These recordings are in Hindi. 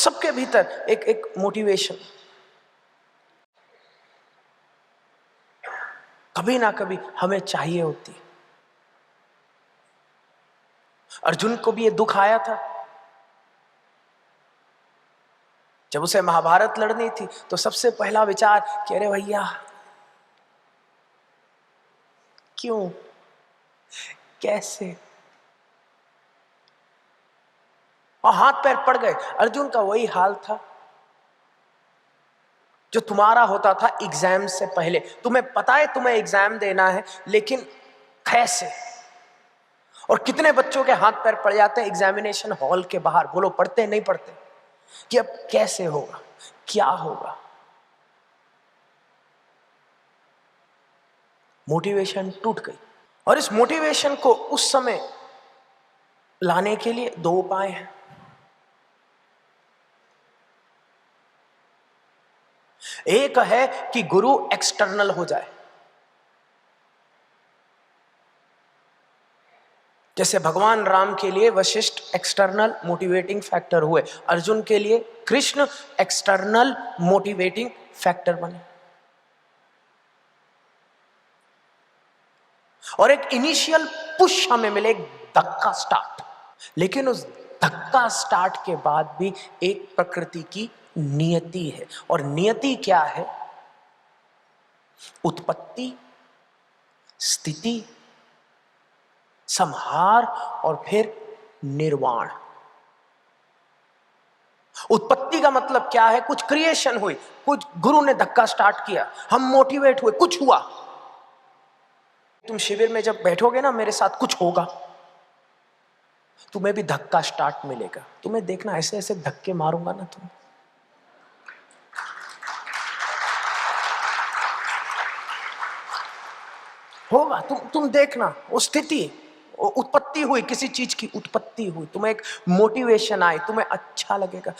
सबके भीतर एक एक मोटिवेशन कभी ना कभी हमें चाहिए होती है। अर्जुन को भी ये दुख आया था जब उसे महाभारत लड़नी थी, तो सबसे पहला विचार कि अरे भैया क्यों, कैसे, और हाथ पैर पड़ गए। अर्जुन का वही हाल था जो तुम्हारा होता था एग्जाम से पहले। तुम्हें पता है तुम्हें एग्जाम देना है, लेकिन कैसे, और कितने बच्चों के हाथ पैर पड़ जाते हैं एग्जामिनेशन हॉल के बाहर। बोलो पढ़ते नहीं पढ़ते, कि अब कैसे होगा, क्या होगा। मोटिवेशन टूट गई। और इस मोटिवेशन को उस समय लाने के लिए दो उपाय हैं। एक है कि गुरु एक्सटर्नल हो जाए, जैसे भगवान राम के लिए वशिष्ठ एक्सटर्नल मोटिवेटिंग फैक्टर हुए, अर्जुन के लिए कृष्ण एक्सटर्नल मोटिवेटिंग फैक्टर बने। और एक इनिशियल पुश हमें मिले, एक धक्का स्टार्ट। लेकिन उस धक्का स्टार्ट के बाद भी एक प्रकृति की नियति है। और नियति क्या है? उत्पत्ति, स्थिति, संहार और फिर निर्वाण। उत्पत्ति का मतलब क्या है? कुछ क्रिएशन हुई, कुछ गुरु ने धक्का स्टार्ट किया, हम मोटिवेट हुए, कुछ हुआ। तुम शिविर में जब बैठोगे ना मेरे साथ, कुछ होगा, तुम्हें भी धक्का स्टार्ट मिलेगा। तुम्हें देखना, ऐसे ऐसे धक्के मारूंगा ना तुम, होगा। तुम देखना, वो स्थिति, वो उत्पत्ति हुई, किसी चीज की उत्पत्ति हुई, तुम्हें एक मोटिवेशन आई, तुम्हें अच्छा लगेगा।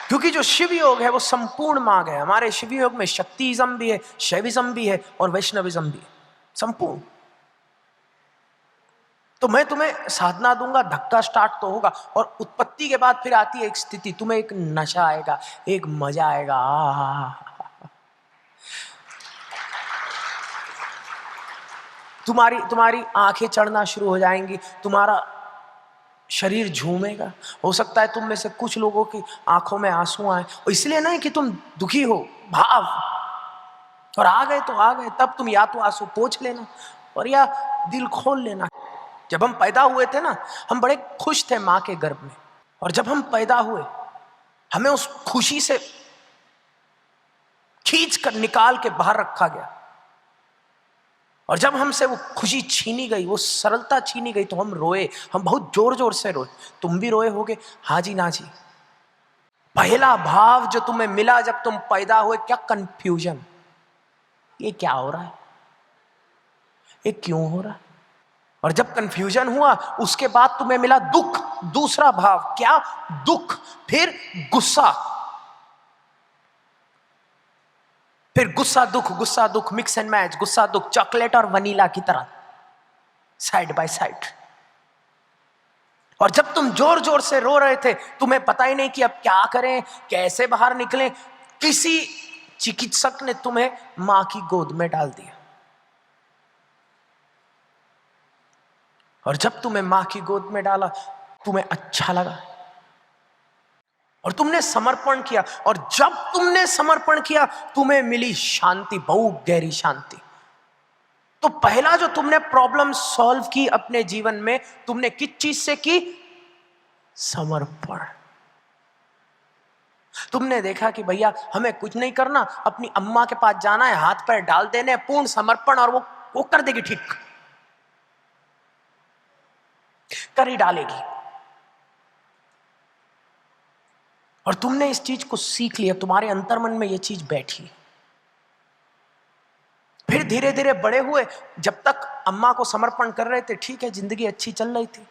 क्योंकि जो शिव योग है वो संपूर्ण मार्ग है। हमारे शिव योग में शक्तिज्म भी है, शैविज्म भी है और वैष्णविज्म भी है, संपूर्ण। तो मैं तुम्हें साधना दूंगा, धक्का स्टार्ट तो होगा, और उत्पत्ति के बाद फिर आती है एक स्थिति, तुम्हें एक नशा आएगा, एक मजा आएगा। तुम्हारी आंखें चढ़ना शुरू हो जाएंगी, तुम्हारा शरीर झूमेगा। हो सकता है तुम में से कुछ लोगों की आंखों में आंसू आए, और इसलिए नहीं कि तुम दुखी हो, भाव, और आ गए तो आ गए। तब तुम या तो आंसू पोंछ लेना और या दिल खोल लेना। जब हम पैदा हुए थे ना, हम बड़े खुश थे माँ के गर्भ में, और जब हम पैदा हुए हमें उस खुशी से खींच कर निकाल के बाहर रखा गया, और जब हमसे वो खुशी छीनी गई, वो सरलता छीनी गई, तो हम रोए, हम बहुत जोर जोर से रोए। तुम भी रोए होगे, हाँ जी ना जी। पहला भाव जो तुम्हें मिला जब तुम पैदा हुए, क्या? कंफ्यूजन। ये क्या हो रहा है, ये क्यों हो रहा है? और जब कंफ्यूजन हुआ, उसके बाद तुम्हें मिला दुख, दूसरा भाव। क्या? दुख। फिर गुस्सा, फिर गुस्सा दुख, मिक्स एंड मैच, गुस्सा दुख, चॉकलेट और वनीला की तरह साइड बाय साइड। और जब तुम जोर जोर से रो रहे थे, तुम्हें पता ही नहीं कि अब क्या करें, कैसे बाहर निकलें, किसी चिकित्सक ने तुम्हें मां की गोद में डाल दिया। और जब तुम्हें मां की गोद में डाला, तुम्हें अच्छा लगा और तुमने समर्पण किया। और जब तुमने समर्पण किया, तुम्हें मिली शांति, बहुत गहरी शांति। तो पहला जो तुमने प्रॉब्लम सॉल्व की अपने जीवन में, तुमने किस चीज से की? समर्पण। तुमने देखा कि भैया हमें कुछ नहीं करना, अपनी अम्मा के पास जाना है, हाथ पैर डाल देने, पूर्ण समर्पण, और वो कर देगी, ठीक कर ही डालेगी। और तुमने इस चीज को सीख लिया, तुम्हारे अंतर्मन में ये चीज बैठी। फिर धीरे धीरे बड़े हुए, जब तक अम्मा को समर्पण कर रहे थे, ठीक है, जिंदगी अच्छी चल रही थी।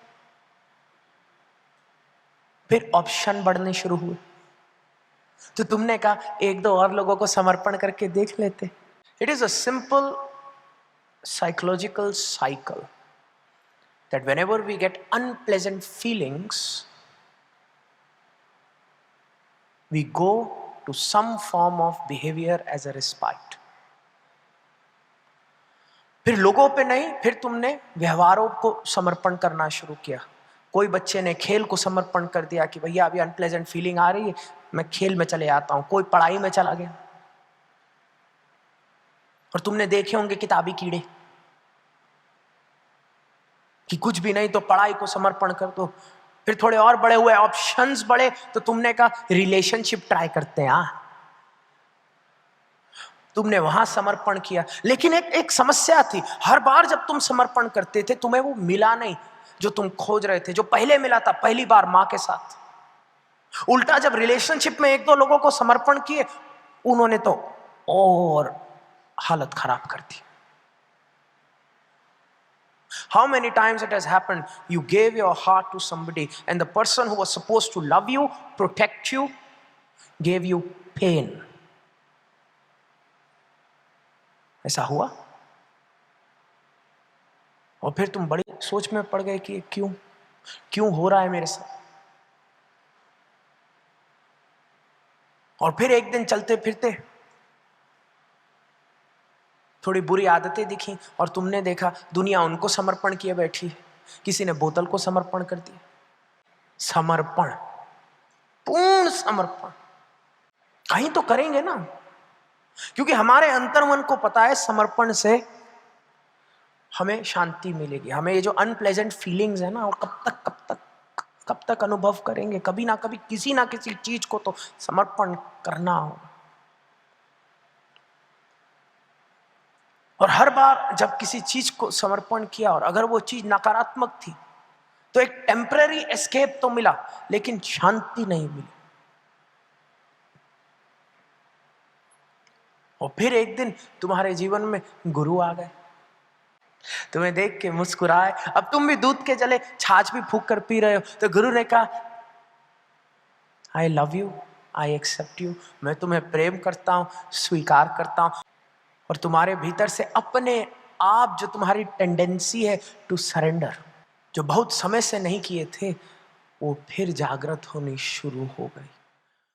फिर ऑप्शन बढ़ने शुरू हुए, तो तुमने कहा एक दो और लोगों को समर्पण करके देख लेते। It is a simple psychological cycle that whenever we get unpleasant feelings, we go to some form of behavior as a respite. फिर लोगों पे नहीं, फिर तुमने व्यवहारों को समर्पण करना शुरू किया। कोई बच्चे ने खेल को समर्पण कर दिया कि भैया अभी अनप्लेजेंट फीलिंग आ रही है, मैं खेल में चले आता हूं। कोई पढ़ाई में चला गया। और तुमने देखे होंगे किताबी कीड़े कि कुछ भी नहीं तो पढ़ाई को समर्पण कर दो। फिर थोड़े और बड़े हुए, ऑप्शंस बढ़े, तो तुमने कहा रिलेशनशिप ट्राई करते हैं। तुमने वहां समर्पण किया। लेकिन एक समस्या थी, हर बार जब तुम समर्पण करते थे तुम्हें वो मिला नहीं जो तुम खोज रहे थे, जो पहले मिला था पहली बार मां के साथ। उल्टा जब रिलेशनशिप में एक दो लोगों को समर्पण किए, उन्होंने तो और हालत खराब कर दी। How many times it has happened, you gave your heart to somebody and the person who was supposed to love you, protect you, gave you pain. ऐसा हुआ? और फिर तुम बड़ी सोच में पड़ गए कि क्यों हो रहा है मेरे साथ। और फिर एक दिन चलते फिरते थोड़ी बुरी आदतें दिखी और तुमने देखा दुनिया उनको समर्पण किए बैठी है। किसी ने बोतल को समर्पण कर दिया। समर्पण, पूर्ण समर्पण कहीं तो करेंगे ना, क्योंकि हमारे अंतर्मन को पता है समर्पण से हमें शांति मिलेगी। हमें ये जो अनप्लेजेंट फीलिंग्स है ना, वो कब तक अनुभव करेंगे। कभी ना कभी किसी ना किसी चीज को तो समर्पण करना होगा। और हर बार जब किसी चीज को समर्पण किया और अगर वो चीज नकारात्मक थी तो एक टेम्पररी एस्केप तो मिला, लेकिन शांति नहीं मिली। और फिर एक दिन तुम्हारे जीवन में गुरु आ गए, तुम्हें देख के मुस्कुराए। अब तुम भी दूध के जले छाछ भी फूंक कर पी रहे हो, तो गुरु ने कहा I love you, I accept you, मैं तुम्हें प्रेम करता हूं, स्वीकार करता हूं। और तुम्हारे भीतर से अपने आप जो तुम्हारी टेंडेंसी है टू सरेंडर, जो बहुत समय से नहीं किए थे, वो फिर जागृत होनी शुरू हो गई।